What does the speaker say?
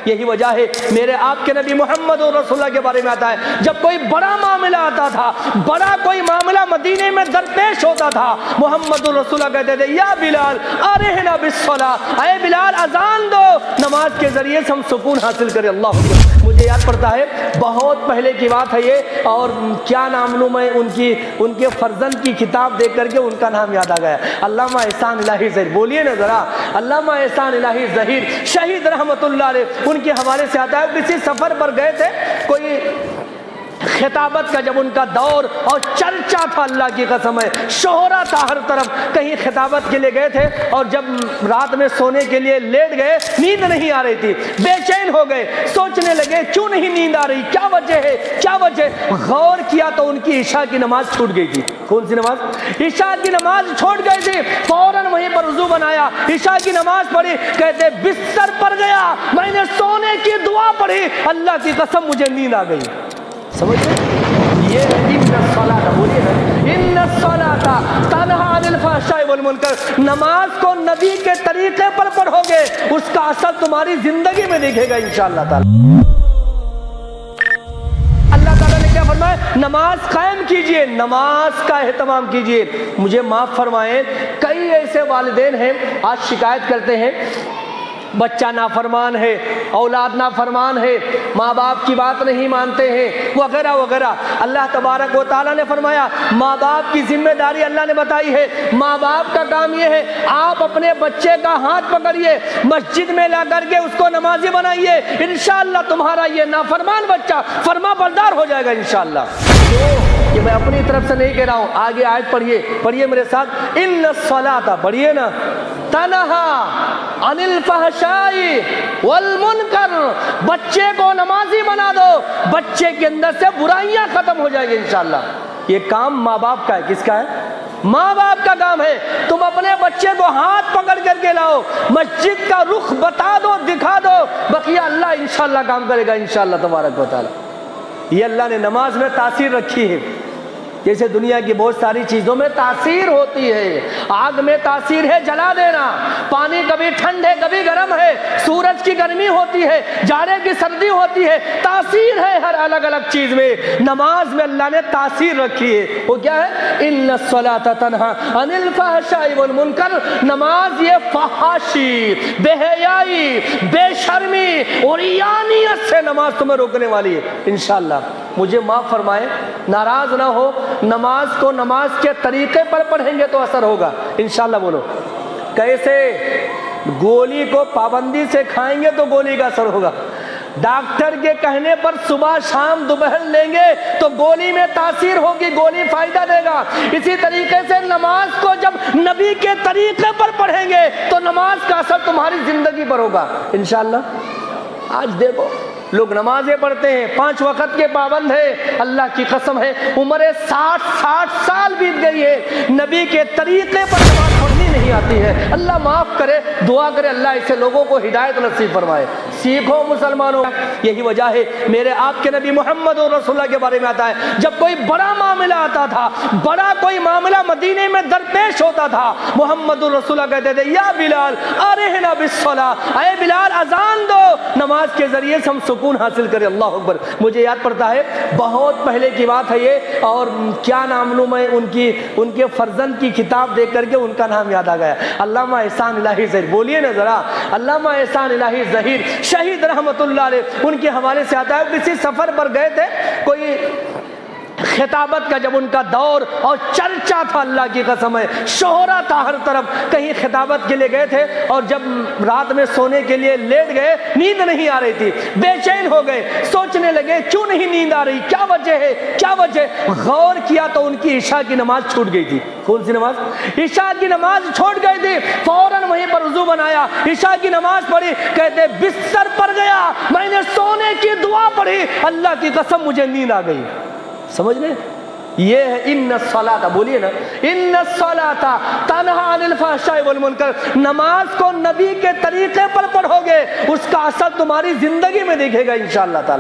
یہی وجہ ہے میرے آپ کے نبی محمد رسول کے بارے میں آتا ہے جب کوئی بڑا معاملہ آتا تھا، بڑا کوئی معاملہ مدینے میں درپیش ہوتا تھا، محمد رسول کہتے تھے یا بلال ارحنا بالصلاۃ، اے بلال اذان دو، نماز کے ذریعے سے ہم سکون حاصل کریں۔ اللہ اکبر۔ مجھے یاد پڑتا ہے بہت پہلے کی بات ہے یہ، اور کیا نام لوں میں، ان کے فرزند کی کتاب دیکھ کر کے ان کا نام یاد آ گیا، علامہ احسان الہی ظہیر۔ بولیے نا ذرا، علامہ احسان الہی ظہیر شہید رحمت اللہ علیہ، ان کے حوالے سے آتا ہے کسی سفر پر گئے تھے، کوئی خطابت کا جب ان کا دور اور چرچا تھا، اللہ کی قسم ہے شہرا تھا ہر طرف، کہیں خطابت کے لیے گئے تھے، اور جب رات میں سونے کے لیے لیٹ گئے، نیند نہیں آ رہی تھی، بے چین ہو گئے، سوچنے لگے کیوں نہیں نیند آ رہی، کیا وجہ ہے، کیا وجہ؟ غور کیا تو ان کی عشاء کی نماز چھوٹ گئی تھی۔ کون سی نماز؟ عشاء کی نماز چھوٹ گئی تھی۔ فوراً وہیں پر وضو بنایا، عشاء کی نماز پڑھی، کہتے بستر پر گیا، میں نے سونے کی دعا پڑھی، اللہ کی قسم مجھے نیند آ گئی۔ سمجھتے؟ یہ ان الصلاۃ، بولیے نا ان الصلاۃ تنہی عن الفحشاء والمنکر، نماز کو نبی کے طریقے پر پڑھو گے، اس کا اثر تمہاری زندگی میں دکھے گا انشاءاللہ تعالی۔ اللہ تعالیٰ نے کیا فرمایا؟ نماز قائم کیجئے، نماز کا اہتمام کیجئے۔ مجھے معاف فرمائیں، کئی ایسے والدین ہیں آج شکایت کرتے ہیں بچہ نافرمان ہے، اولاد نافرمان ہے، ماں باپ کی بات نہیں مانتے ہیں، وغیرہ وغیرہ۔ اللہ تبارک و تعالیٰ نے فرمایا ماں باپ کی ذمہ داری اللہ نے بتائی ہے، ماں باپ کا کام یہ ہے آپ اپنے بچے کا ہاتھ پکڑیے، مسجد میں لا کر کے اس کو نمازی بنائیے، انشاءاللہ تمہارا یہ نافرمان بچہ فرما بردار ہو جائے گا انشاءاللہ۔ یہ میں اپنی طرف سے نہیں کہہ رہا ہوں، آگے آیت پڑھیے میرے ساتھ، ان الصلاۃ، پڑھیے نا، تنہی عن الفحشاء والمنکر، بچے کو نمازی بنا دو، بچے کے اندر سے برائیاں ختم ہو جائیں گی انشاءاللہ۔ یہ کام ماں باپ کا ہے، کس کا ہے؟ ماں باپ کا کام ہے۔ تم اپنے بچے کو ہاتھ پکڑ کر کے لاؤ، مسجد کا رخ بتا دو، دکھا دو، بقیہ اللہ انشاءاللہ کام کرے گا انشاءاللہ تبارک و تعالی۔ یہ اللہ نے نماز میں تاثیر رکھی ہے، جیسے دنیا کی بہت ساری چیزوں میں تاثیر ہوتی ہے، آگ میں تاثیر ہے جلا دینا، پانی کبھی ٹھنڈ ہے کبھی گرم ہے، سورج کی گرمی ہوتی ہے، جاڑے کی سردی ہوتی ہے، تاثیر ہے ہر الگ الگ چیز میں۔ نماز میں اللہ نے تاثیر رکھی ہے، وہ کیا ہے؟ ان الصلاۃ تنہی عن الفحشاء والمنکر، نماز یہ فحاشی، بے حیائی، بے شرمی اور عیانیت سے نماز تمہیں روکنے والی ہے انشاءاللہ۔ مجھے معاف فرمائے، ناراض نہ ہو، نماز کو نماز کے طریقے پر پڑھیں گے تو اثر ہوگا انشاءاللہ۔ بولو کیسے؟ گولی کو پابندی سے کھائیں گے تو گولی کا اثر ہوگا، ڈاکٹر کے کہنے پر صبح شام دوپہر لیں گے تو گولی میں تاثیر ہوگی، گولی فائدہ دے گا۔ اسی طریقے سے نماز کو جب نبی کے طریقے پر پڑھیں گے تو نماز کا اثر تمہاری زندگی پر ہوگا انشاءاللہ۔ آج دیکھو لوگ نمازیں پڑھتے ہیں، 5 وقت کے پابند ہے، اللہ کی قسم ہے عمریں 60 سال بیت گئی ہے، نبی کے طریقے پر نماز پڑھنی نہیں آتی ہے۔ اللہ معاف کرے، دعا کرے اللہ ایسے لوگوں کو ہدایت نصیب فرمائے۔ سیکھو مسلمانوں، یہی وجہ ہے میرے آپ کے نبی محمد رسول کے بارے میں آتا ہے جب کوئی بڑا معاملہ آتا تھا، بڑا کوئی معاملہ مدینے میں درپیش ہوتا تھا، محمد رسول کہتے تھے یا بلال ارحنا بالصلاۃ، اے بلال اذان دو، نماز کے ذریعے سے ہم سکون حاصل کرے۔ اللہ اکبر۔ مجھے یاد پڑتا ہے بہت پہلے کی بات ہے یہ، اور کیا نام لوں میں، ان کے فرزند کی کتاب دیکھ کر کے ان کا نام یاد آ گیا، علامہ احسان الہی ظہیر۔ بولیے نا ذرا، علامہ احسان الہی ظہیر شہید رحمت اللہ علیہ، ان کے حوالے سے آتا ہے کسی سفر پر گئے تھے، کوئی خطابت کا جب ان کا دور اور چرچا تھا، اللہ کی قسم ہے شہرا تھا ہر طرف، کہیں خطابت کے لیے گئے تھے، اور جب رات میں سونے کے لیے لیٹ گئے، نیند نہیں آ رہی تھی، بے چین ہو گئے، سوچنے لگے کیوں نہیں نیند آ رہی، کیا وجہ ہے، کیا وجہ؟ غور کیا تو ان کی عشاء کی نماز چھوٹ گئی تھی۔ کون سی نماز؟ عشاء کی نماز چھوٹ گئی تھی۔ فوراً وہیں پر وضو بنایا، عشاء کی نماز پڑھی، کہتے بستر پر گیا، میں نے سونے کی دعا پڑھی، اللہ کی قسم مجھے نیند آ گئی۔ سمجھ لیں؟ یہ ہے ان الصلاۃ، بولیے نا ان الصلاۃ تنہی عن الفحشاء والمنکر، نماز کو نبی کے طریقے پر پڑھو گے، اس کا اثر تمہاری زندگی میں دکھے گا انشاءاللہ تعالی۔